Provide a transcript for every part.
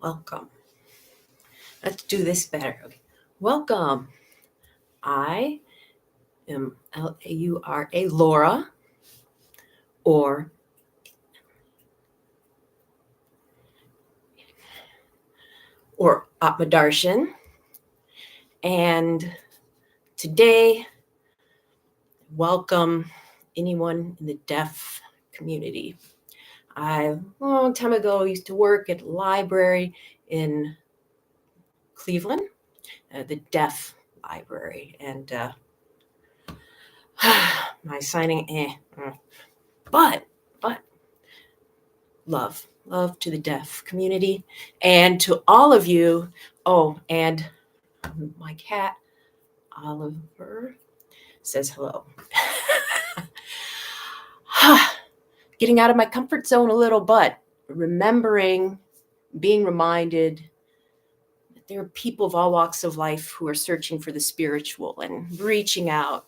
Welcome. Let's do this better. Okay. Welcome. I am Laura, Laura, or Atmadarshan. And today, welcome anyone in the deaf community. I, a long time ago, used to work at a library in Cleveland, the deaf library. And my signing, but love to the deaf community and to all of you. Oh, and my cat, Oliver, says hello. Getting out of my comfort zone a little, but being reminded that there are people of all walks of life who are searching for the spiritual and reaching out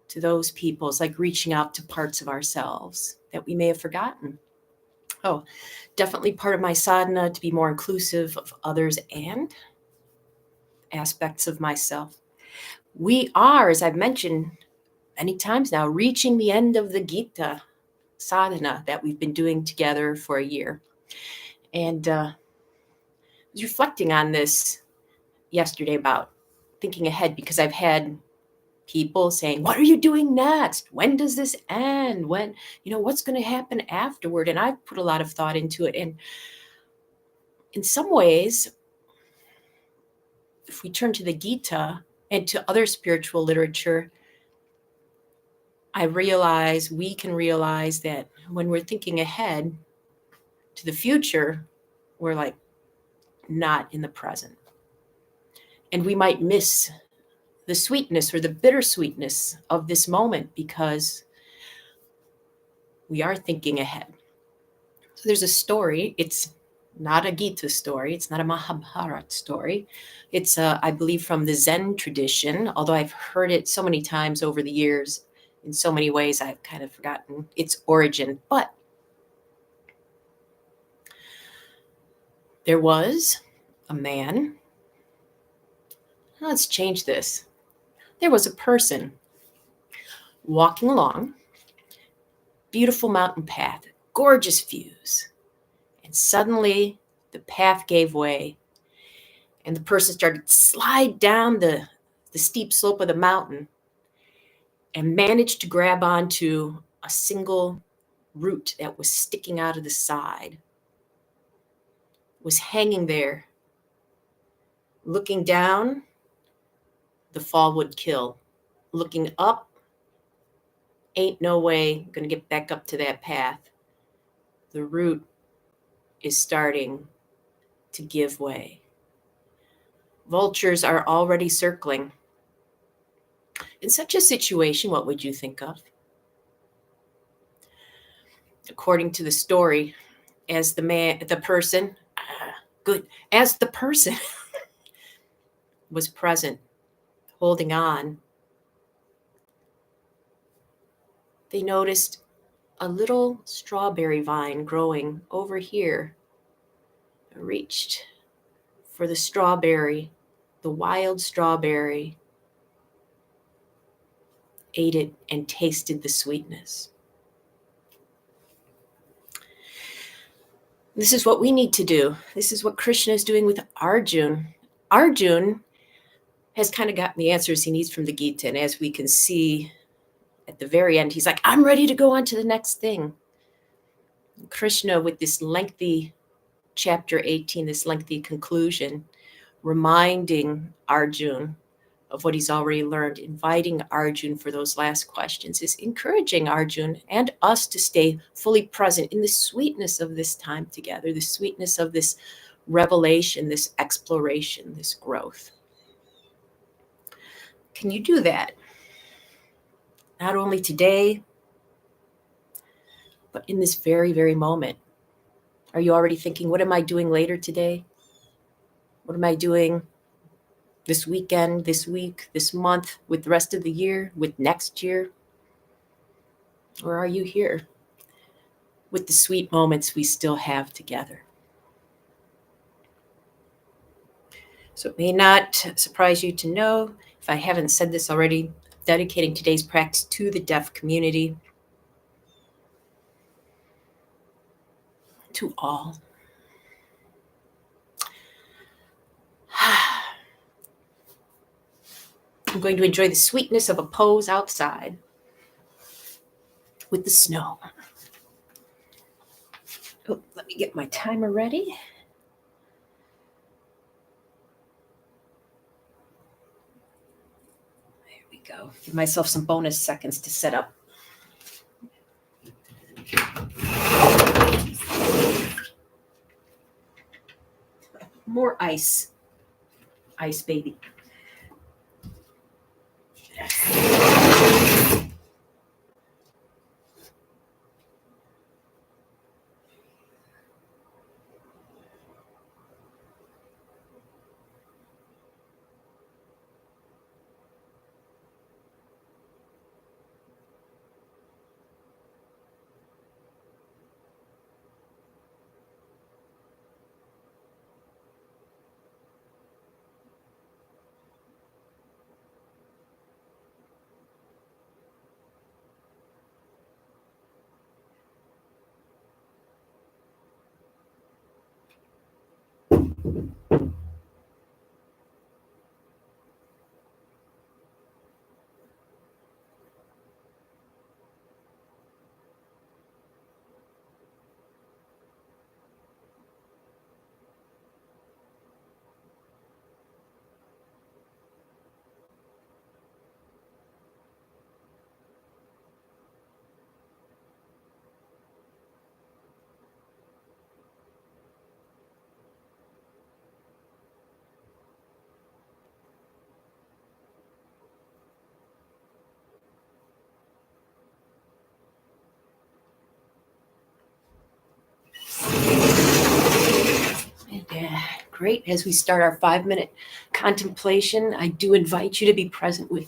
to those people. It's like reaching out to parts of ourselves that we may have forgotten. Oh, definitely part of my sadhana to be more inclusive of others and aspects of myself. We are, as I've mentioned many times now, reaching the end of the Gita Sadhana that we've been doing together for a year. And I was reflecting on this yesterday about thinking ahead, because I've had people saying, what are you doing next? When does this end? What's going to happen afterward? And I've put a lot of thought into it. And in some ways, if we turn to the Gita and to other spiritual literature, we can realize that when we're thinking ahead to the future, we're like not in the present. And we might miss the sweetness or the bittersweetness of this moment because we are thinking ahead. So there's a story. It's not a Gita story. It's not a Mahabharata story. It's, I believe, from the Zen tradition, although I've heard it so many times over the years. In so many ways, I've kind of forgotten its origin. But there was a man. Let's change this. There was a person walking along, beautiful mountain path, gorgeous views. And suddenly the path gave way and the person started to slide down the steep slope of the mountain and managed to grab onto a single root that was sticking out of the side, was hanging there. Looking down, the fall would kill. Looking up, ain't no way going to get back up to that path. The root is starting to give way. Vultures are already circling. In such a situation, what would you think of? According to the story, as the person was present, holding on, they noticed a little strawberry vine growing over here. Reached for the strawberry, the wild strawberry, ate it and tasted the sweetness. This is what we need to do. This is what Krishna is doing with Arjun. Arjun has kind of gotten the answers he needs from the Gita. And as we can see at the very end, he's like, I'm ready to go on to the next thing. Krishna, with this lengthy chapter 18, this lengthy conclusion, reminding Arjun of what he's already learned, inviting Arjun for those last questions, is encouraging Arjun and us to stay fully present in the sweetness of this time together, the sweetness of this revelation, this exploration, this growth. Can you do that? Not only today, but in this very, very moment. Are you already thinking, what am I doing later today? What am I doing this weekend, this week, this month, with the rest of the year, with next year? Or are you here with the sweet moments we still have together? So it may not surprise you to know, if I haven't said this already, dedicating today's practice to the deaf community, to all. I'm going to enjoy the sweetness of a pose outside with the snow. Oh, let me get my timer ready. There we go. Give myself some bonus seconds to set up. More ice. Ice baby. Great. As we start our 5-minute contemplation, I do invite you to be present with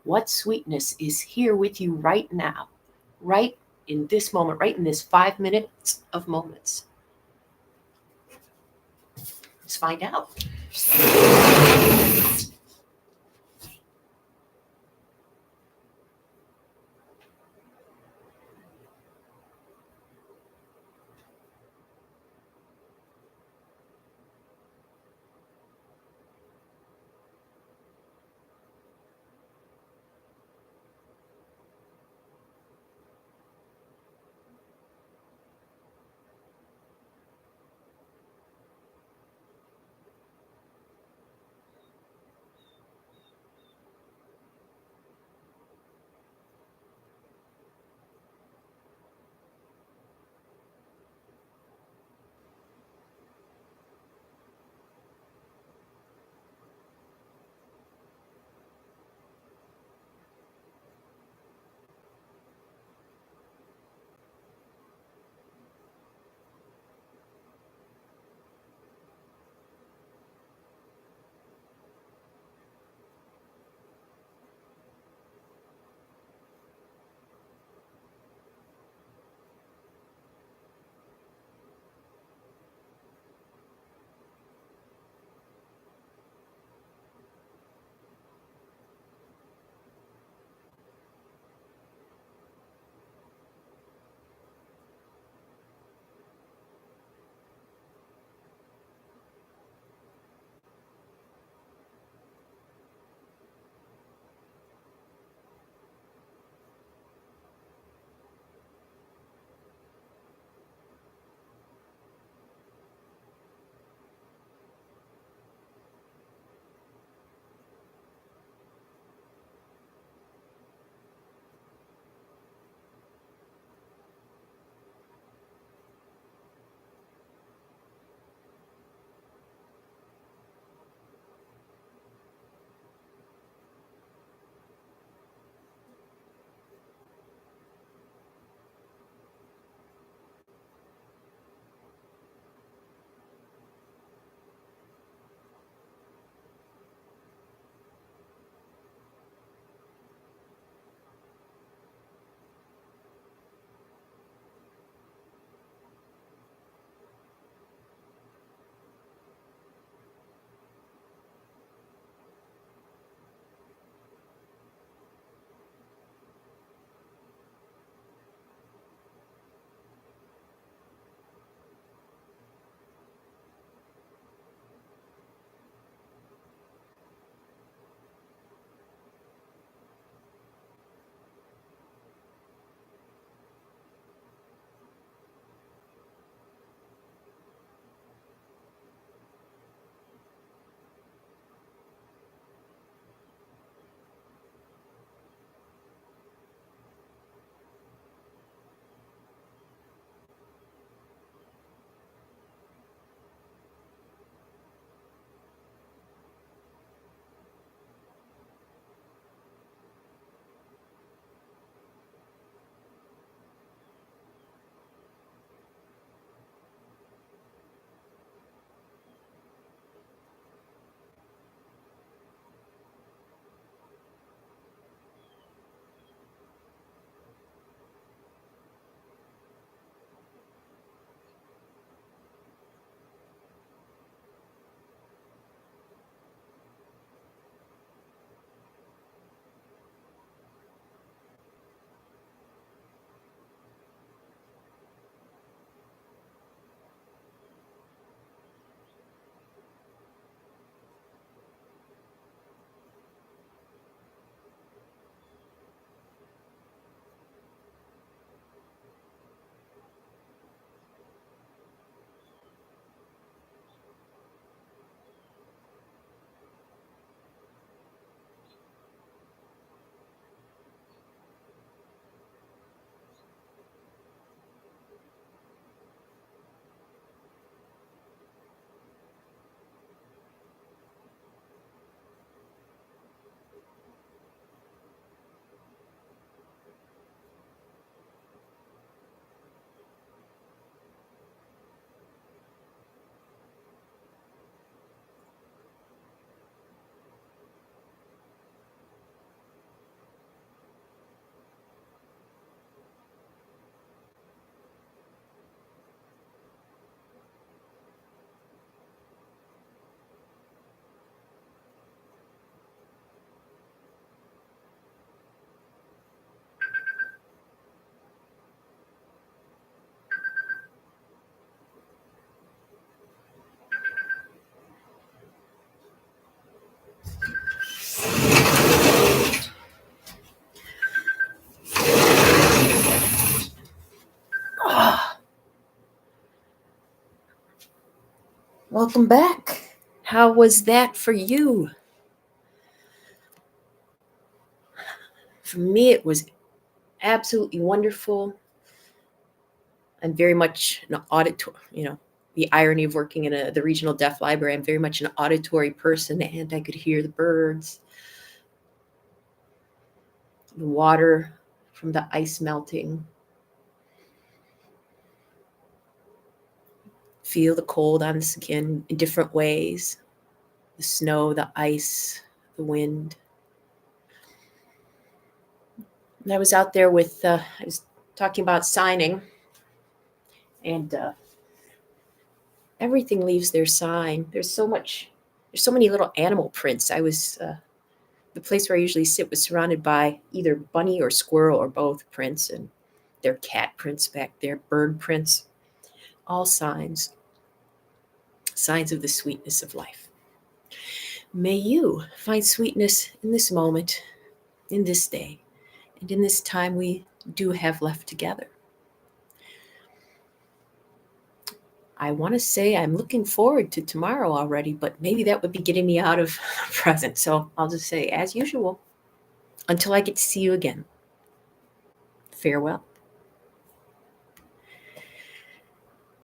what sweetness is here with you right now, right in this moment, right in this 5 minutes of moments. Let's find out. Welcome back. How was that for you? For me, it was absolutely wonderful. I'm very much an auditory, the irony of working in the regional deaf library. I'm very much an auditory person, and I could hear the birds, the water from the ice melting, feel the cold on the skin in different ways, the snow, the ice, the wind. And I was out there I was talking about signing, and everything leaves their sign. There's so many little animal prints. The place where I usually sit was surrounded by either bunny or squirrel or both prints, and there are cat prints back there, bird prints, all signs of the sweetness of life. May you find sweetness in this moment, in this day, and in this time we do have left together. I want to say I'm looking forward to tomorrow already, but maybe that would be getting me out of present. So I'll just say, as usual, until I get to see you again, farewell.